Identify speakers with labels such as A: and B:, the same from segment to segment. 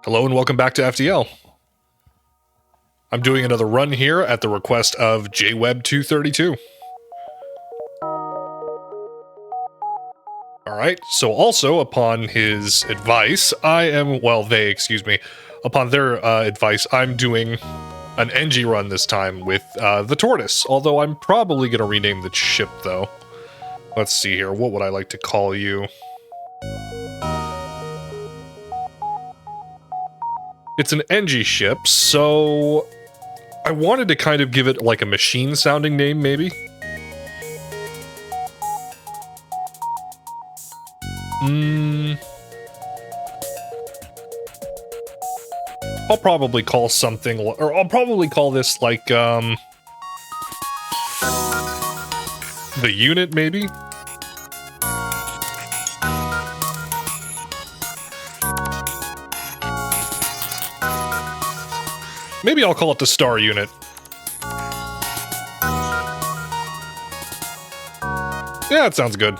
A: Hello and welcome back to FTL. I'm doing another run here at the request of JWeb232. Alright, so also upon his advice, upon their advice, I'm doing an Engi run this time with the Tortoise, although I'm probably going to rename the ship though. Let's see here, what would I like to call you? It's an Engi ship, so I wanted to kind of give it like a machine-sounding name, maybe? I'll probably call something, or I'll probably call this like, the unit, maybe? Maybe I'll call it the Star Unit. Yeah, that sounds good.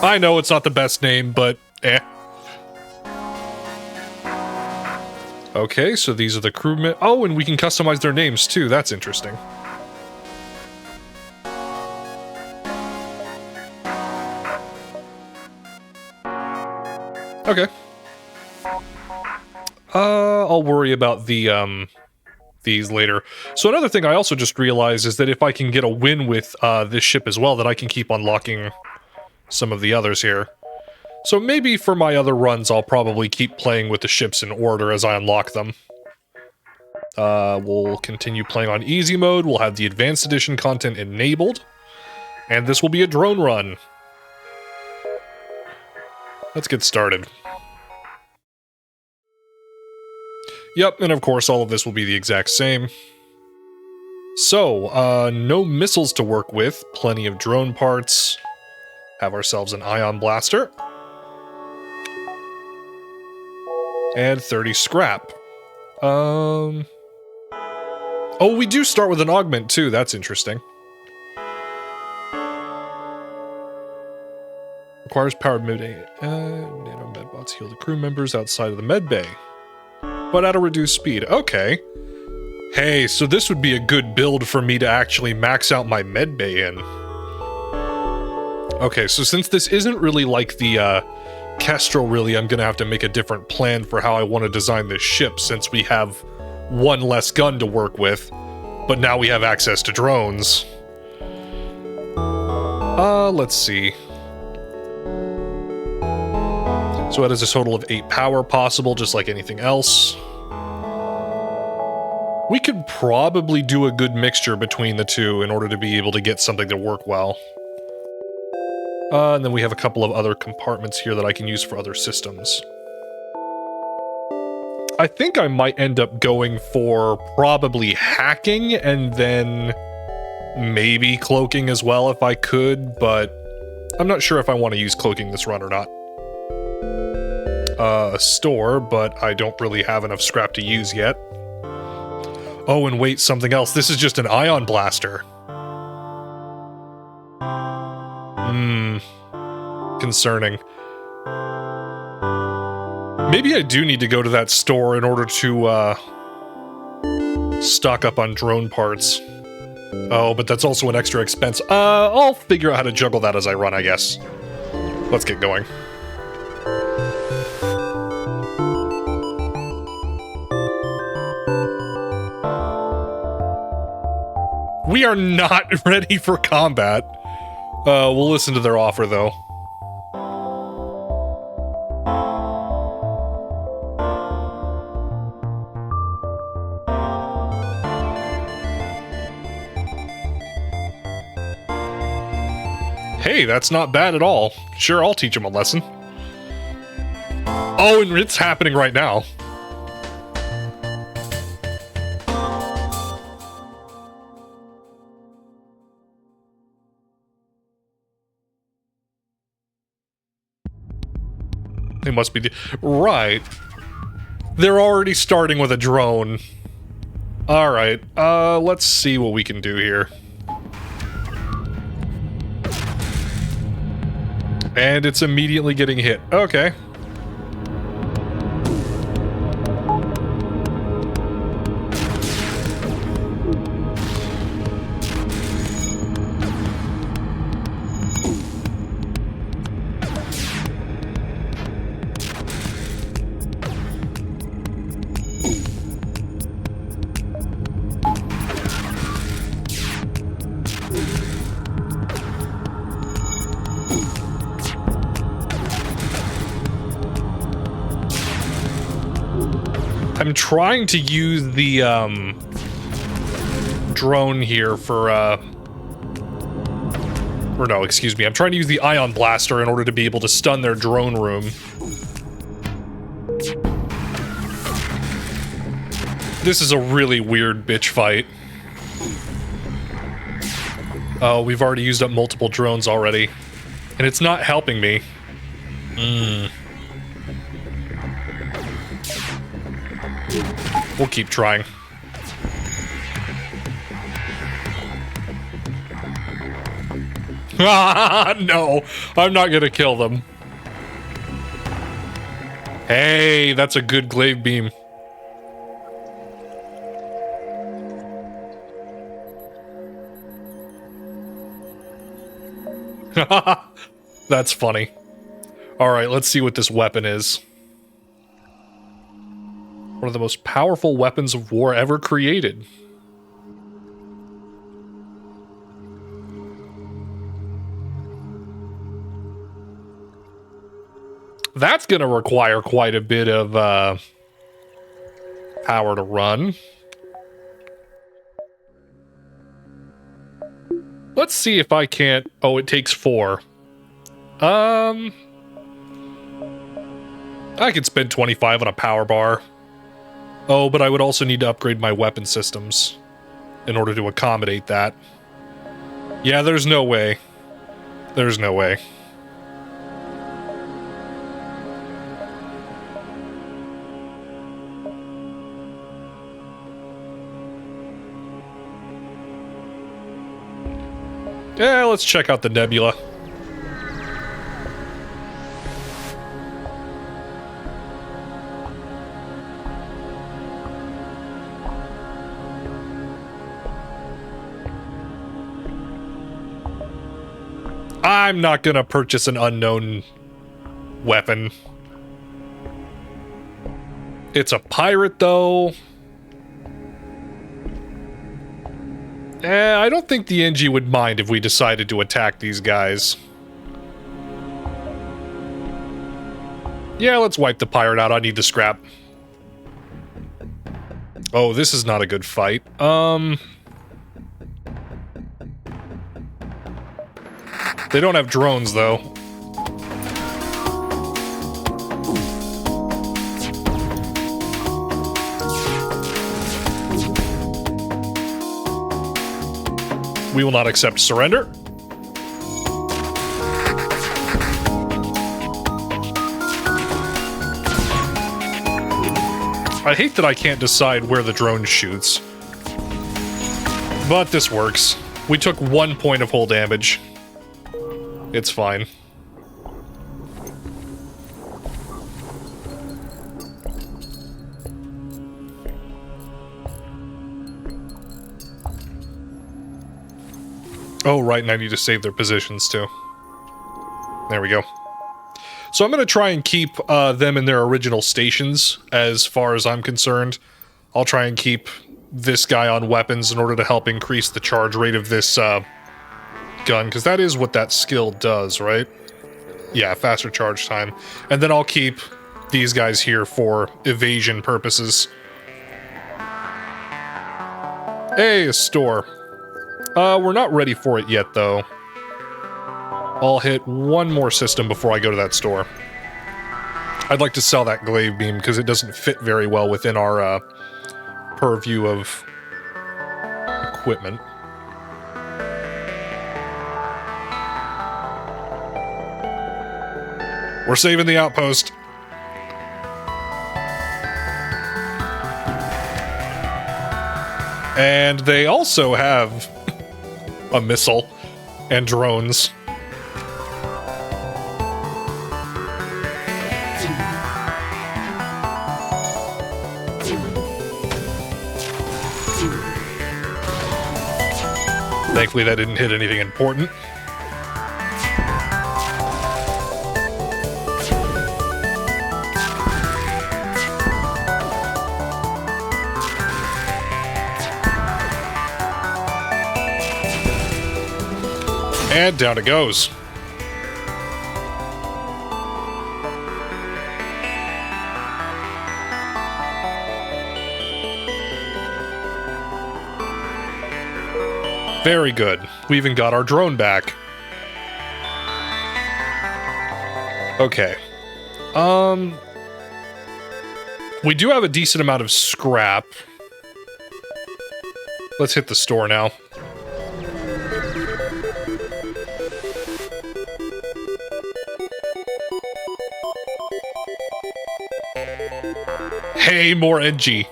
A: I know it's not the best name, but eh. Okay, so these are the crewmen. Oh, and we can customize their names too. That's interesting. Okay. I'll worry about the, these later. So another thing I also just realized is that if I can get a win with, this ship as well, then I can keep unlocking some of the others here. So maybe for my other runs, I'll probably keep playing with the ships in order as I unlock them. We'll continue playing on easy mode, we'll have the advanced edition content enabled, and this will be a drone run. Let's get started. Yep, and of course all of this will be the exact same. So, no missiles to work with, plenty of drone parts. Have ourselves an ion blaster. And 30 scrap. Oh, we do start with an augment too, that's interesting. Requires powered medbay. Nano medbots heal the crew members outside of the medbay, but at a reduced speed. Okay. Hey, so this would be a good build for me to actually max out my medbay in. Okay, so since this isn't really like the, Kestrel, really, I'm gonna have to make a different plan for how I want to design this ship, since we have one less gun to work with, but now we have access to drones. Let's see. So it has a total of 8 power possible, just like anything else. We could probably do a good mixture between the two in order to be able to get something to work well. And then we have a couple of other compartments here that I can use for other systems. I think I might end up going for probably hacking and then maybe cloaking as well if I could, but I'm not sure if I want to use cloaking this run or not. A store, but I don't really have enough scrap to use yet. Oh, and wait, something else. This is just an ion blaster. Concerning. Maybe I do need to go to that store in order to, stock up on drone parts. Oh, but that's also an extra expense. I'll figure out how to juggle that as I run, I guess. Let's get going. We are not ready for combat. We'll listen to their offer, though. Hey, that's not bad at all. Sure, I'll teach him a lesson. Oh, and it's happening right now. They must be right. They're already starting with a drone. Alright, let's see what we can do here. And it's immediately getting hit. Okay. I'm trying to use the drone here for or no, excuse me. I'm trying to use the ion blaster in order to be able to stun their drone room. This is a really weird bitch fight. Oh, we've already used up multiple drones already. And it's not helping me. We'll keep trying. No, I'm not gonna kill them. Hey, that's a good glaive beam. That's funny. Alright, let's see what this weapon is. One of the most powerful weapons of war ever created. That's gonna require quite a bit of power to run. Let's see if I can't... Oh, it takes 4. I could spend 25 on a power bar. Oh, but I would also need to upgrade my weapon systems in order to accommodate that. Yeah, there's no way. There's no way. Yeah, let's check out the nebula. I'm not gonna purchase an unknown weapon. It's a pirate, though. I don't think the Engi would mind if we decided to attack these guys. Yeah, let's wipe the pirate out. I need the scrap. Oh, this is not a good fight. They don't have drones, though. We will not accept surrender. I hate that I can't decide where the drone shoots. But this works. We took 1 point of hull damage. It's fine. Oh, right, and I need to save their positions, too. There we go. So I'm going to try and keep them in their original stations, as far as I'm concerned. I'll try and keep this guy on weapons in order to help increase the charge rate of this gun, because that is what that skill does, right? Yeah, faster charge time. And then I'll keep these guys here for evasion purposes. Hey, a store. We're not ready for it yet, though. I'll hit one more system before I go to that store. I'd like to sell that glaive beam because it doesn't fit very well within our purview of equipment. We're saving the outpost. And they also have a missile and drones. Thankfully that didn't hit anything important. And down it goes. Very good. We even got our drone back. Okay. We do have a decent amount of scrap. Let's hit the store now. Hey, more Engi.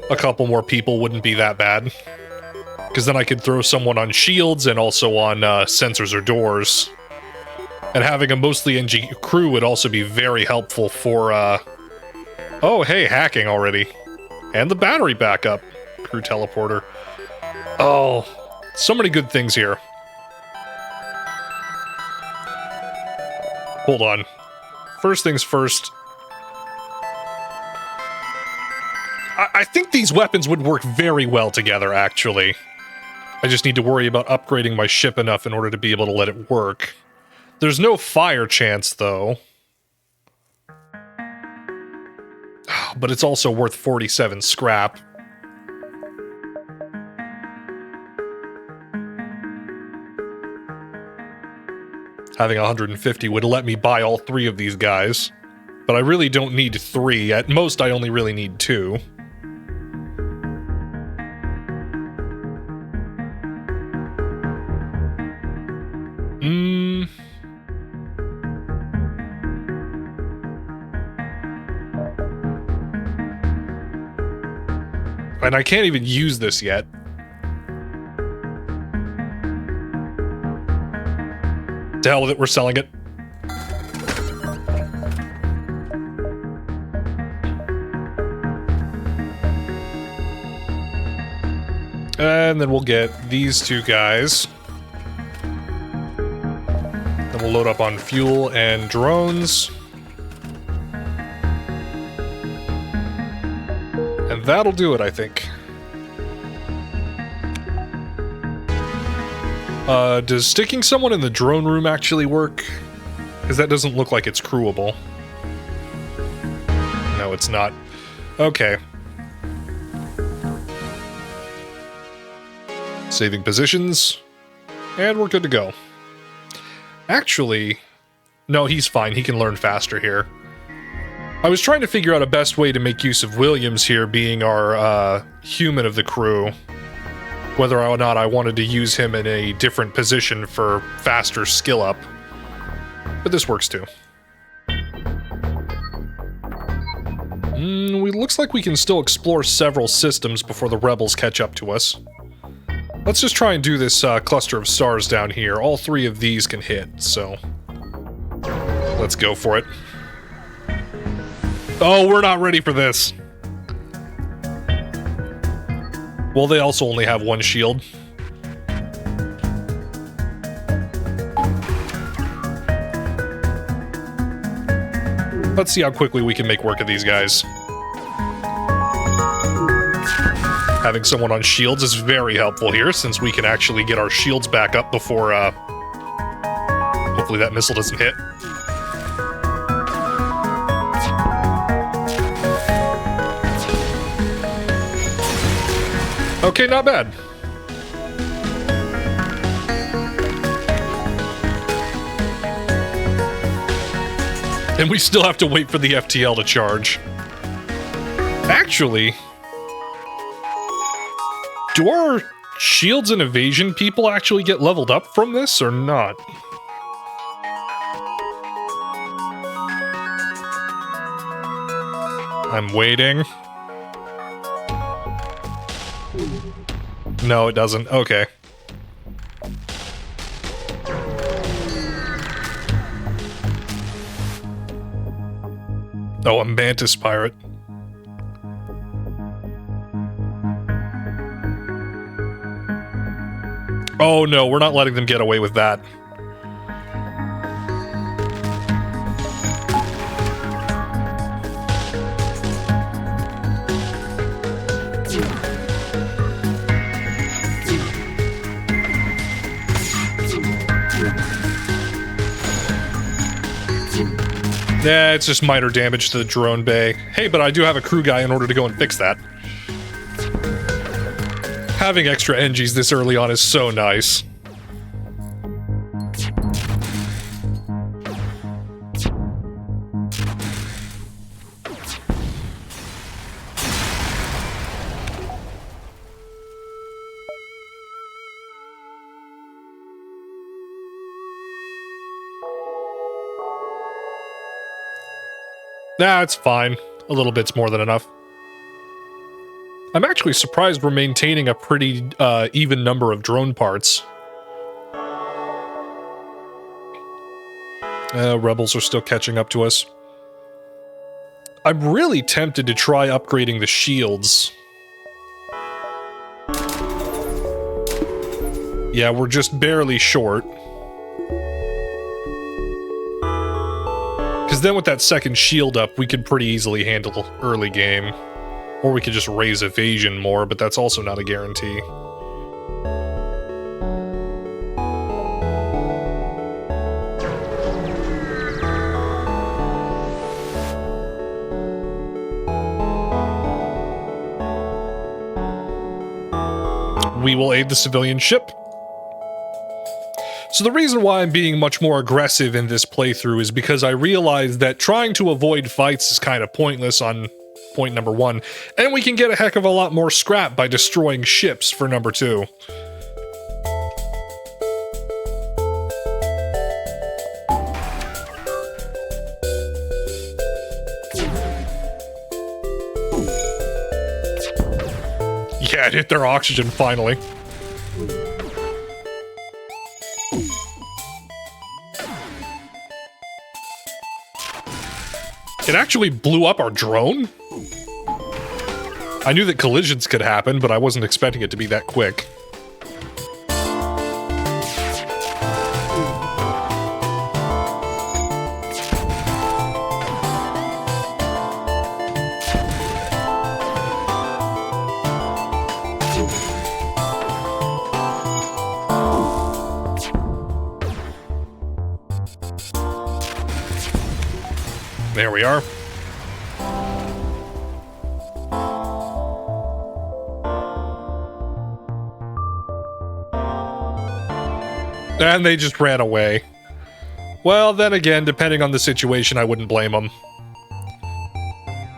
A: A couple more people wouldn't be that bad. Because then I could throw someone on shields and also on sensors or doors. And having a mostly Engi crew would also be very helpful for, Oh, hey, hacking already. And the battery backup. Crew teleporter. Oh, so many good things here. Hold on. First things first. I think these weapons would work very well together, actually. I just need to worry about upgrading my ship enough in order to be able to let it work. There's no fire chance, though. But it's also worth 47 scrap. Having 150 would let me buy all 3 of these guys. But I really don't need 3. At most, I only really need 2. And I can't even use this yet. To hell with it, we're selling it. And then we'll get these 2 guys. Then we'll load up on fuel and drones. And that'll do it, I think. Does sticking someone in the drone room actually work? Because that doesn't look like it's crewable. No, it's not. Okay. Saving positions. And we're good to go. Actually, no, he's fine. He can learn faster here. I was trying to figure out a best way to make use of Williams here being our human of the crew. Whether or not I wanted to use him in a different position for faster skill up. But this works too. Looks like we can still explore several systems before the rebels catch up to us. Let's just try and do this cluster of stars down here. All 3 of these can hit, so... let's go for it. Oh, we're not ready for this. Well, they also only have 1 shield. Let's see how quickly we can make work of these guys. Having someone on shields is very helpful here, since we can actually get our shields back up before, hopefully that missile doesn't hit. Okay, not bad. And we still have to wait for the FTL to charge. Actually, do our shields and evasion people actually get leveled up from this or not? I'm waiting. No, it doesn't. Okay. Oh, a mantis pirate. Oh no, we're not letting them get away with that. Yeah, it's just minor damage to the drone bay. Hey, but I do have a crew guy in order to go and fix that. Having extra Engis this early on is so nice. Nah, it's fine. A little bit's more than enough. I'm actually surprised we're maintaining a pretty even number of drone parts. Rebels are still catching up to us. I'm really tempted to try upgrading the shields. Yeah, we're just barely short. Because then with that second shield up, we could pretty easily handle early game. Or we could just raise evasion more, but that's also not a guarantee. We will aid the civilian ship. So the reason why I'm being much more aggressive in this playthrough is because I realize that trying to avoid fights is kind of pointless on point number 1, and we can get a heck of a lot more scrap by destroying ships for number 2. Yeah, it hit their oxygen finally. It actually blew up our drone? I knew that collisions could happen, but I wasn't expecting it to be that quick. There we are. And they just ran away. Well, then again, depending on the situation, I wouldn't blame them.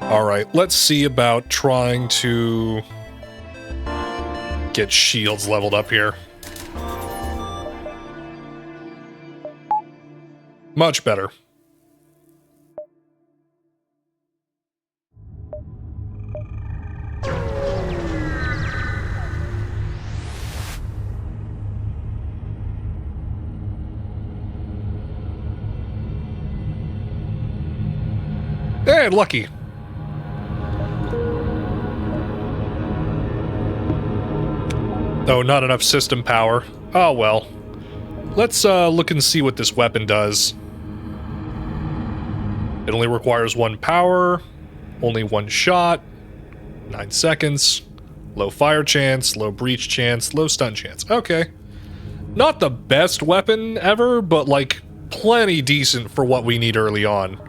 A: Alright, let's see about trying to get shields leveled up here. Much better. Hey, lucky. Oh, not enough system power. Oh, well. Let's look and see what this weapon does. It only requires 1 power, only 1 shot, 9 seconds, low fire chance, low breach chance, low stun chance. Okay. Not the best weapon ever, but, like, plenty decent for what we need early on.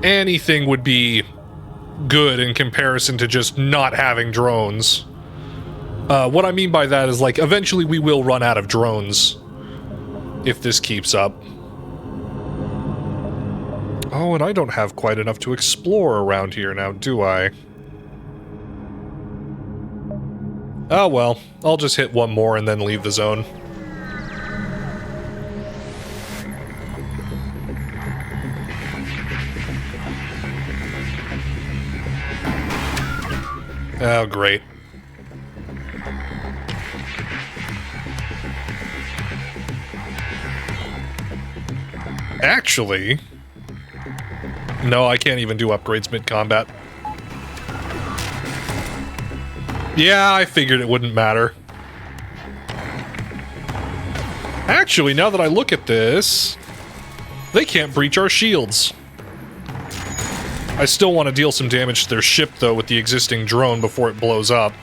A: Anything would be good in comparison to just not having drones. What I mean by that is, like, eventually we will run out of drones if this keeps up. Oh, and I don't have quite enough to explore around here now, do I? Oh well, I'll just hit 1 more and then leave the zone. Oh, great. Actually... No, I can't even do upgrades mid-combat. Yeah, I figured it wouldn't matter. Actually, now that I look at this... They can't breach our shields. I still want to deal some damage to their ship, though, with the existing drone before it blows up.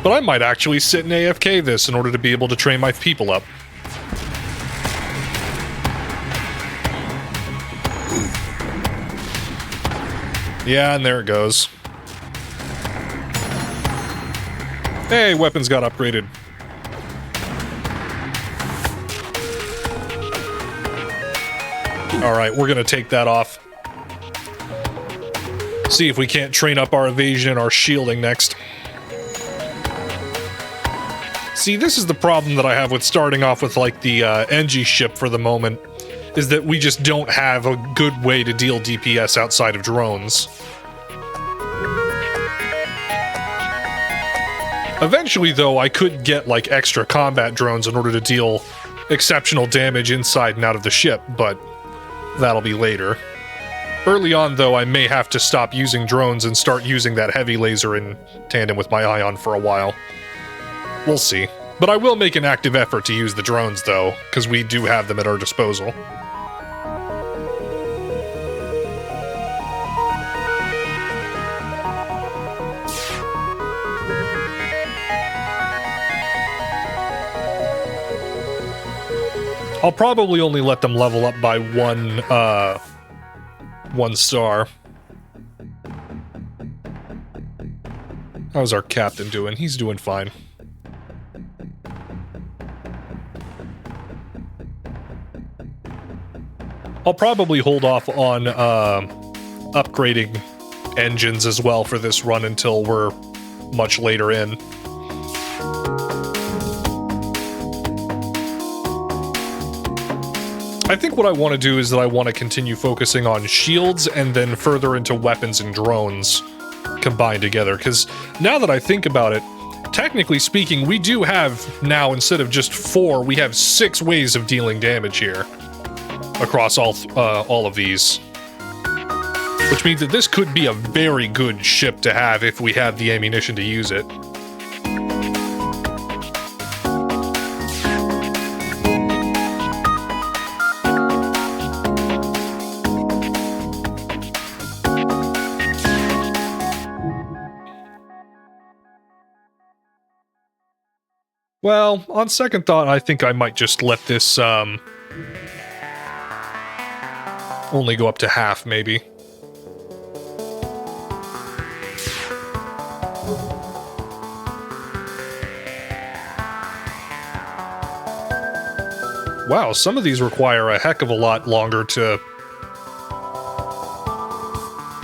A: But I might actually sit and AFK this in order to be able to train my people up. Yeah, and there it goes. Hey, weapons got upgraded. Alright, we're gonna take that off. See if we can't train up our evasion and our shielding next. See, this is the problem that I have with starting off with, like, the Engi ship for the moment, is that we just don't have a good way to deal DPS outside of drones. Eventually, though, I could get, like, extra combat drones in order to deal exceptional damage inside and out of the ship, but that'll be later. Early on, though, I may have to stop using drones and start using that heavy laser in tandem with my ion for a while. We'll see. But I will make an active effort to use the drones, though, because we do have them at our disposal. I'll probably only let them level up by one star. How's our captain doing? He's doing fine. I'll probably hold off on upgrading engines as well for this run until we're much later in. I think what I want to do is that I want to continue focusing on shields and then further into weapons and drones combined together, because now that I think about it, technically speaking, we do have now, instead of just 4, we have 6 ways of dealing damage here across all of these. Which means that this could be a very good ship to have if we have the ammunition to use it. Well, on second thought, I think I might just let this, only go up to half, maybe. Wow, some of these require a heck of a lot longer to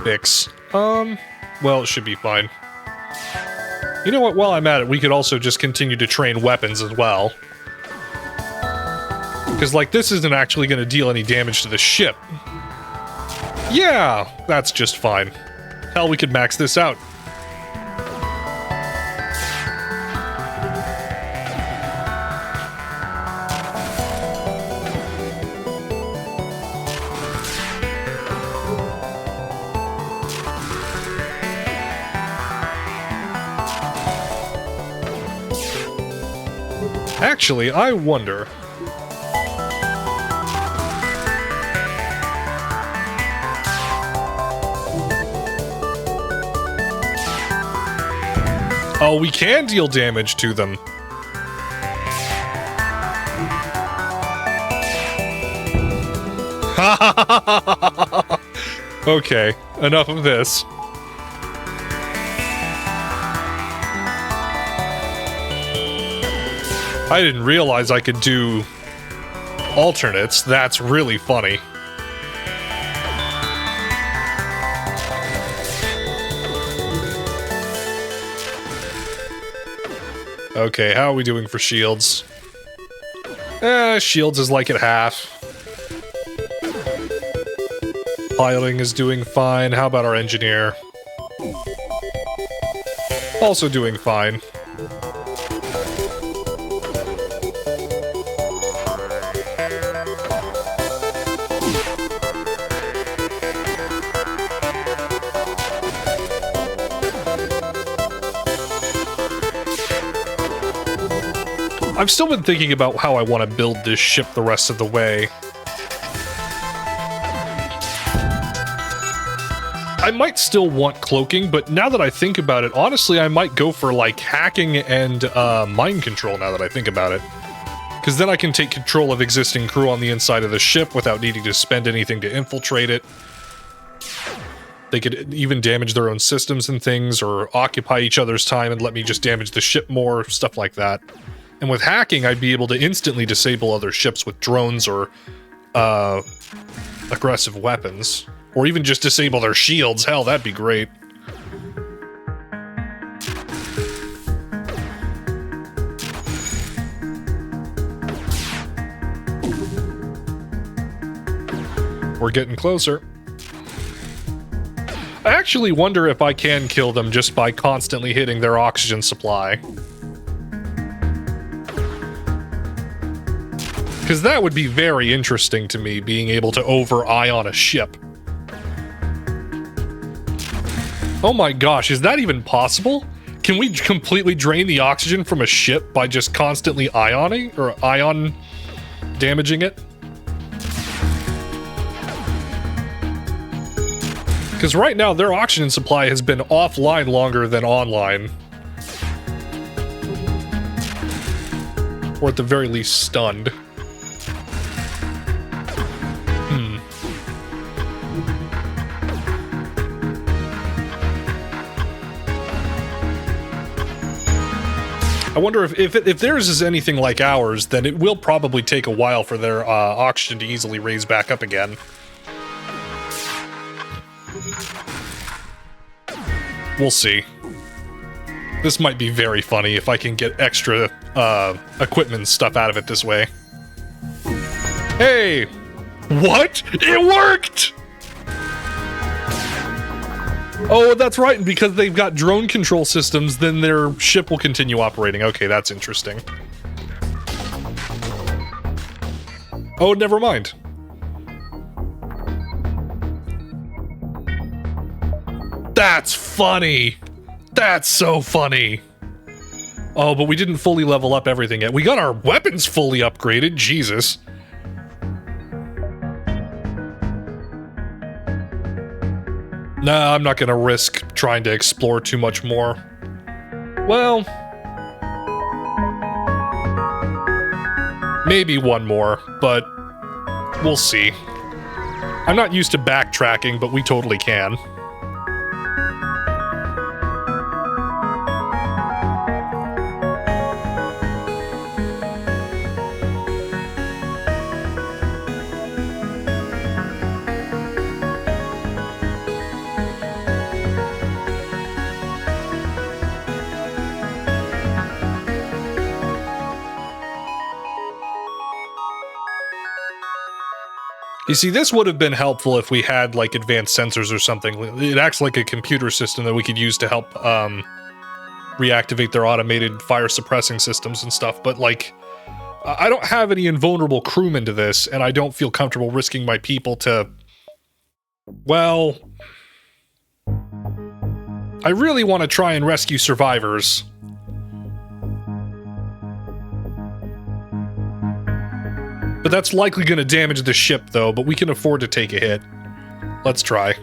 A: fix. Well, it should be fine. You know what, while I'm at it, we could also just continue to train weapons as well. Because, like, this isn't actually going to deal any damage to the ship. Yeah, that's just fine. Hell, we could max this out. Actually, I wonder... Oh, we can deal damage to them. Okay, enough of this. I didn't realize I could do alternates. That's really funny. Okay, how are we doing for shields? Shields is like at half. Piloting is doing fine. How about our engineer? Also doing fine. I've still been thinking about how I want to build this ship the rest of the way. I might still want cloaking, but now that I think about it, honestly, I might go for, like, hacking and mind control now that I think about it. Because then I can take control of existing crew on the inside of the ship without needing to spend anything to infiltrate it. They could even damage their own systems and things, or occupy each other's time and let me just damage the ship more, stuff like that. And with hacking, I'd be able to instantly disable other ships with drones or aggressive weapons. Or even just disable their shields. Hell, that'd be great. We're getting closer. I actually wonder if I can kill them just by constantly hitting their oxygen supply. Because that would be very interesting to me, being able to over-ion a ship. Oh my gosh, is that even possible? Can we completely drain the oxygen from a ship by just constantly ioning, or ion damaging it? Because right now, their oxygen supply has been offline longer than online. Or at the very least, stunned. I wonder if theirs is anything like ours, then it will probably take a while for their oxygen to easily raise back up again. We'll see. This might be very funny if I can get extra equipment and stuff out of it this way. Hey! What? It worked! Oh, that's right, because they've got drone control systems, then their ship will continue operating. Okay, that's interesting. Oh, never mind. That's funny! That's so funny! Oh, but we didn't fully level up everything yet. We got our weapons fully upgraded, Jesus. Nah, I'm not gonna risk trying to explore too much more. Well... maybe one more, but... we'll see. I'm not used to backtracking, but we totally can. You see, this would have been helpful if we had, like, advanced sensors or something. It acts like a computer system that we could use to help, reactivate their automated fire-suppressing systems and stuff, but, like, I don't have any invulnerable crewmen to this, and I don't feel comfortable risking my people to... well... I really want to try and rescue survivors. But that's likely going to damage the ship, though, but we can afford to take a hit. Let's try.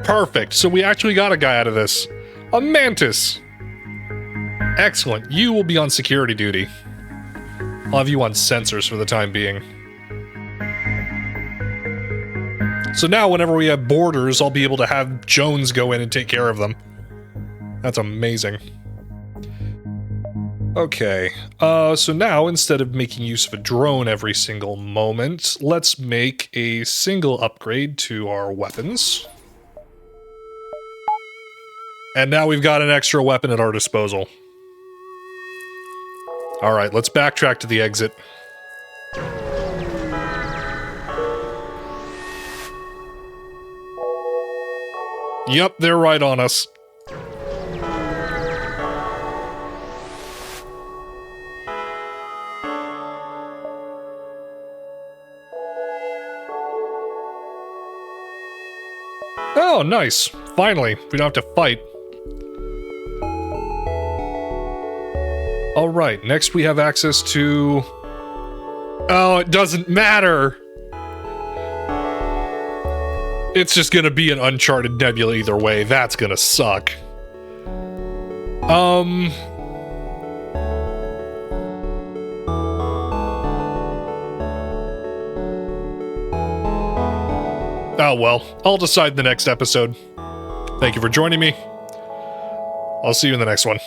A: Perfect, so we actually got a guy out of this. A mantis! Excellent, you will be on security duty. I'll have you on sensors for the time being. So now, whenever we have boarders, I'll be able to have Jones go in and take care of them. That's amazing. Okay, so now, instead of making use of a drone every single moment, let's make a single upgrade to our weapons. And now we've got an extra weapon at our disposal. Alright, let's backtrack to the exit. Yep, they're right on us. Oh, nice. Finally, we don't have to fight. Alright, next we have access to... oh, it doesn't matter! It's just gonna be an Uncharted Nebula either way. That's gonna suck. Oh well, I'll decide in the next episode. Thank you for joining me. I'll see you in the next one.